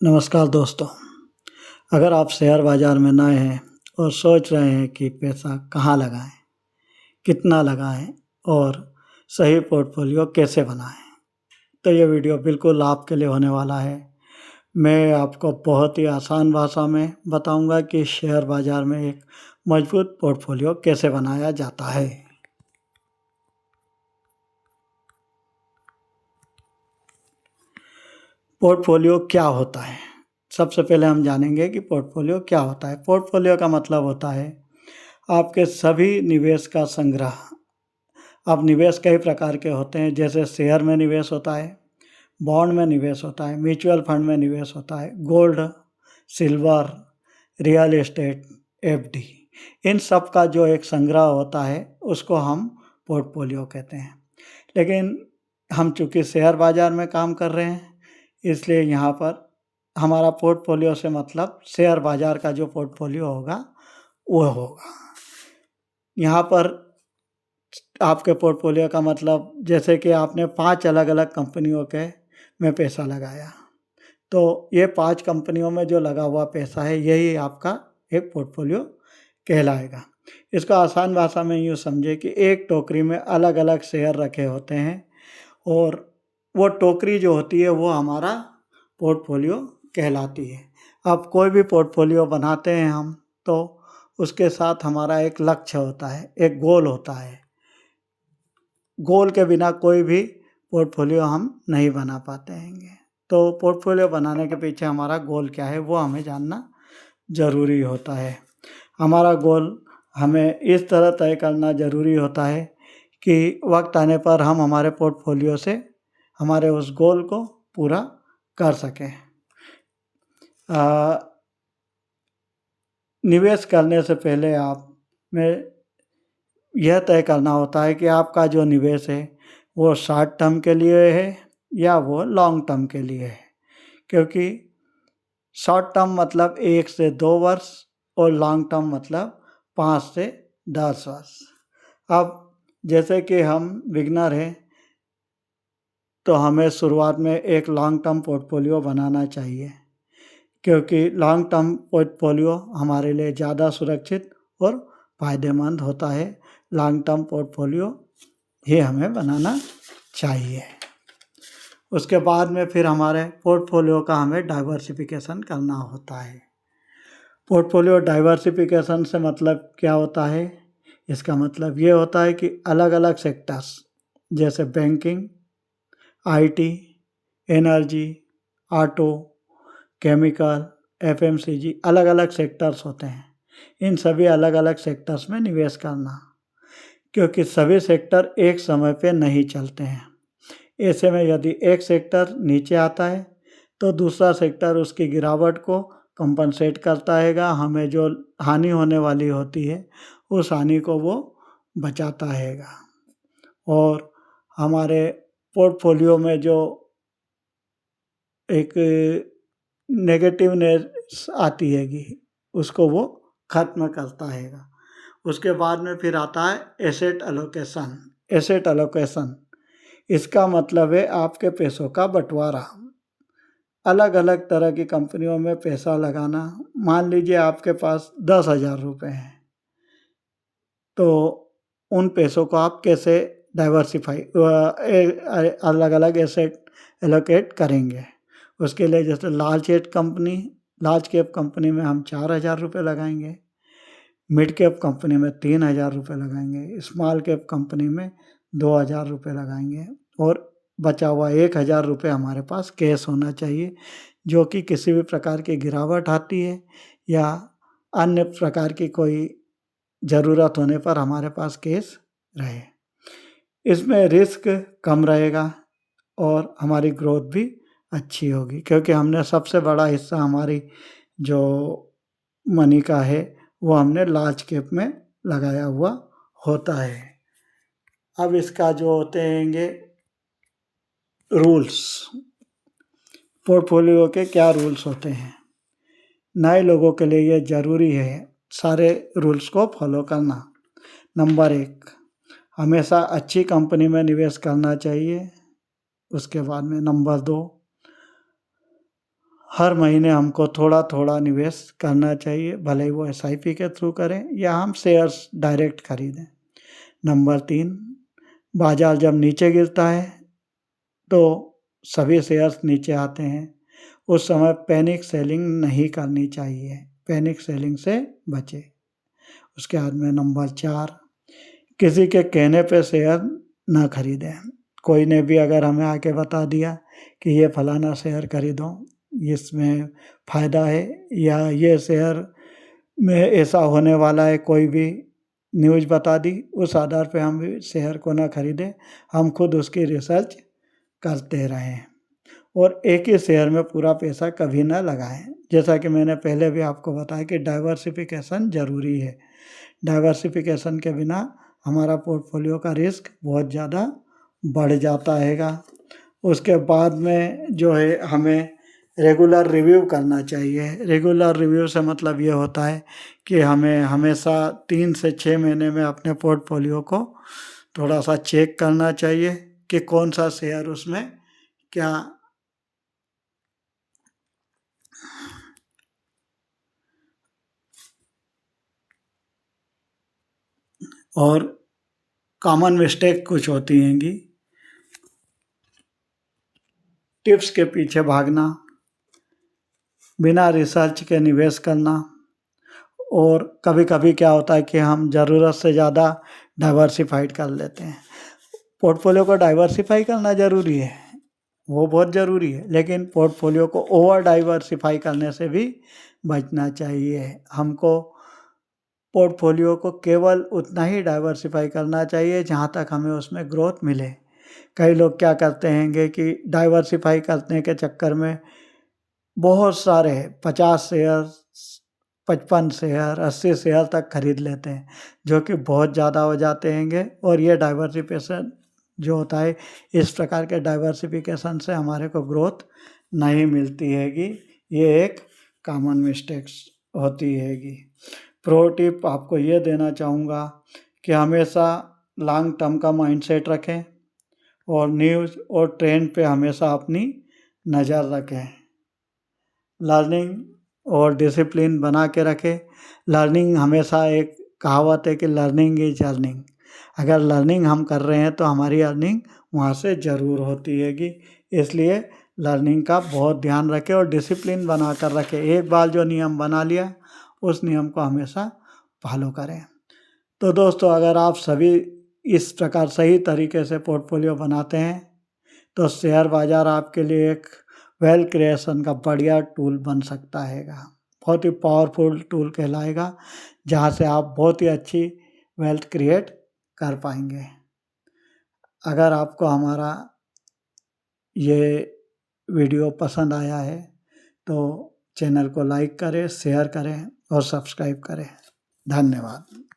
नमस्कार दोस्तों। अगर आप शेयर बाज़ार में नए हैं और सोच रहे हैं कि पैसा कहाँ लगाएं, कितना लगाएं और सही पोर्टफोलियो कैसे बनाएं, तो ये वीडियो बिल्कुल आपके लिए होने वाला है। मैं आपको बहुत ही आसान भाषा में बताऊंगा कि शेयर बाज़ार में एक मजबूत पोर्टफोलियो कैसे बनाया जाता है। पोर्टफोलियो क्या होता है? सबसे पहले हम जानेंगे कि पोर्टफोलियो क्या होता है। पोर्टफोलियो का मतलब होता है आपके सभी निवेश का संग्रह। अब निवेश कई प्रकार के होते हैं, जैसे शेयर में निवेश होता है, बॉन्ड में निवेश होता है, म्यूचुअल फंड में निवेश होता है, gold, silver, real estate, FD. इन सब का जो एक संग्रह होता है उसको हम पोर्टफोलियो कहते हैं। लेकिन हम चूँकि शेयर बाज़ार में काम कर रहे हैं, इसलिए यहाँ पर हमारा पोर्टफोलियो से मतलब शेयर बाज़ार का जो पोर्टफोलियो होगा वो होगा। यहाँ पर आपके पोर्टफोलियो का मतलब जैसे कि आपने 5 अलग-अलग कंपनियों के में पैसा लगाया, तो ये 5 कंपनियों में जो लगा हुआ पैसा है यही आपका एक पोर्टफोलियो कहलाएगा। इसको आसान भाषा में यूँ समझिए कि एक टोकरी में अलग-अलग शेयर रखे होते हैं और वो टोकरी जो होती है वो हमारा पोर्टफोलियो कहलाती है। अब कोई भी पोर्टफोलियो बनाते हैं हम, तो उसके साथ हमारा एक लक्ष्य होता है, एक गोल होता है। गोल के बिना कोई भी पोर्टफोलियो हम नहीं बना पाते हैं। तो पोर्टफोलियो बनाने के पीछे हमारा गोल क्या है वो हमें जानना ज़रूरी होता है। हमारा गोल हमें इस तरह तय करना ज़रूरी होता है कि वक्त आने पर हम हमारे पोर्टफोलियो से हमारे उस गोल को पूरा कर सकें। निवेश करने से पहले आप में यह तय करना होता है कि आपका जो निवेश है वो शॉर्ट टर्म के लिए है या वो लॉन्ग टर्म के लिए है, क्योंकि शॉर्ट टर्म मतलब 1 से 2 वर्ष और लॉन्ग टर्म मतलब 5 से 10 वर्ष। अब जैसे कि हम बिगिनर हैं, तो हमें शुरुआत में एक लॉन्ग टर्म पोर्टफोलियो बनाना चाहिए, क्योंकि लॉन्ग टर्म पोर्टफोलियो हमारे लिए ज़्यादा सुरक्षित और फ़ायदेमंद होता है। लॉन्ग टर्म पोर्टफोलियो ही हमें बनाना चाहिए। उसके बाद में फिर हमारे पोर्टफोलियो का हमें डाइवर्सिफिकेशन करना होता है। पोर्टफोलियो डाइवर्सिफिकेशन से मतलब क्या होता है? इसका मतलब ये होता है कि अलग-अलग सेक्टर्स जैसे banking, IT, energy, auto, chemical, FMCG, अलग-अलग सेक्टर्स होते हैं। इन सभी अलग-अलग सेक्टर्स में निवेश करना, क्योंकि सभी सेक्टर एक समय पे नहीं चलते हैं। ऐसे में यदि एक सेक्टर नीचे आता है तो दूसरा सेक्टर उसकी गिरावट को कंपनसेट करता हैगा, हमें जो हानि होने वाली होती है उस हानि को वो बचाता हैगा। और हमारे पोर्टफोलियो में जो एक नेगेटिवनेस आती हैगी उसको वो ख़त्म करता हैगा। उसके बाद में फिर आता है एसेट एलोकेशन। एसेट एलोकेशन इसका मतलब है आपके पैसों का बंटवारा। अलग-अलग तरह की कंपनियों में पैसा लगाना। मान लीजिए आपके पास 10,000 रुपये हैं, तो उन पैसों को आप कैसे डाइवर्सिफ़ाई अलग-अलग एसेट एलोकेट करेंगे। उसके लिए जैसे लार्ज कैप कंपनी में हम 4,000 रुपये लगाएंगे, मिड कैप कंपनी में 3,000 रुपये लगाएंगे, स्मॉल कैप कंपनी में 2,000 रुपये लगाएंगे और बचा हुआ 1,000 रुपये हमारे पास कैश होना चाहिए, जो कि किसी भी प्रकार की गिरावट आती है या अन्य प्रकार की कोई ज़रूरत होने पर हमारे पास कैश रहे। इसमें रिस्क कम रहेगा और हमारी ग्रोथ भी अच्छी होगी, क्योंकि हमने सबसे बड़ा हिस्सा हमारी जो मनी का है वो हमने लार्ज कैप में लगाया हुआ होता है। अब इसका जो होते हैंगे रूल्स, पोर्टफोलियो के क्या रूल्स होते हैं। नए लोगों के लिए ये ज़रूरी है सारे रूल्स को फॉलो करना। नंबर 1, हमेशा अच्छी कंपनी में निवेश करना चाहिए। उसके बाद में नंबर 2, हर महीने हमको थोड़ा-थोड़ा निवेश करना चाहिए, भले ही वो एसआईपी के थ्रू करें या हम शेयर्स डायरेक्ट खरीदें। नंबर 3, बाज़ार जब नीचे गिरता है, तो सभी शेयर्स नीचे आते हैं। उस समय पैनिक सेलिंग नहीं करनी चाहिए, पैनिक सेलिंग से बचें। उसके बाद में नंबर 4, किसी के कहने पे शेयर ना खरीदें। कोई ने भी अगर हमें आके बता दिया कि ये फलाना शेयर खरीदो, इसमें फ़ायदा है या ये शेयर में ऐसा होने वाला है, कोई भी न्यूज़ बता दी, उस आधार पे हम भी शेयर को ना खरीदें। हम खुद उसकी रिसर्च करते रहें और एक ही शेयर में पूरा पैसा कभी ना लगाएँ। जैसा कि मैंने पहले भी आपको बताया कि डाइवर्सिफ़िकेशन ज़रूरी है। डाइवर्सिफ़िकेशन के बिना हमारा पोर्टफोलियो का रिस्क बहुत ज़्यादा बढ़ जाता हैगा। उसके बाद में जो है हमें रेगुलर रिव्यू करना चाहिए। रेगुलर रिव्यू से मतलब ये होता है कि हमें हमेशा 3 से 6 महीने में अपने पोर्टफोलियो को थोड़ा-सा चेक करना चाहिए कि कौन-सा शेयर उसमें क्या और कॉमन मिस्टेक कुछ होती हैंगी। टिप्स के पीछे भागना, बिना रिसर्च के निवेश करना और कभी-कभी क्या होता है कि हम ज़रूरत से ज़्यादा डाइवर्सिफ़ाइड कर लेते हैं। पोर्टफोलियो को डाइवर्सिफ़ाई करना ज़रूरी है, वो बहुत ज़रूरी है, लेकिन पोर्टफोलियो को ओवर डाइवर्सिफ़ाई करने से भी बचना चाहिए। हमको पोर्टफोलियो को केवल उतना ही डाइवर्सिफ़ाई करना चाहिए जहाँ तक हमें उसमें ग्रोथ मिले। कई लोग क्या करते हैंगे कि डाइवर्सिफ़ाई करने के चक्कर में बहुत सारे 50 शेयर, 55 शेयर, 80 शेयर तक खरीद लेते हैं, जो कि बहुत ज़्यादा हो जाते हैंगे और ये डाइवर्सिफ़िकेशन जो होता है, इस प्रकार के डाइवर्सिफ़िकेशन से हमारे को ग्रोथ नहीं मिलती हैगी। ये एक कॉमन मिस्टेक्स होती हैगी। प्रो टिप आपको ये देना चाहूँगा कि हमेशा लॉन्ग टर्म का माइंडसेट रखें और न्यूज़ और ट्रेंड पे हमेशा अपनी नज़र रखें। लर्निंग और डिसिप्लिन बना के रखें। लर्निंग हमेशा एक कहावत है कि लर्निंग इज़ अर्निंग। अगर लर्निंग हम कर रहे हैं तो हमारी अर्निंग वहाँ से ज़रूर होती हैगी। इसलिए लर्निंग का बहुत ध्यान रखें और डिसिप्लिन बना कर रखें। एक बार जो नियम बना लिया, उस नियम को हमेशा फॉलो करें। तो दोस्तों, अगर आप सभी इस प्रकार सही तरीके से पोर्टफोलियो बनाते हैं, तो शेयर बाज़ार आपके लिए एक वेल्थ क्रिएशन का बढ़िया टूल बन सकता हैगा। बहुत ही पावरफुल टूल कहलाएगा, जहाँ से आप बहुत ही अच्छी वेल्थ क्रिएट कर पाएँगे। अगर आपको हमारा ये वीडियो पसंद आया है, तो चैनल को लाइक करें, शेयर करें और सब्सक्राइब करें। धन्यवाद।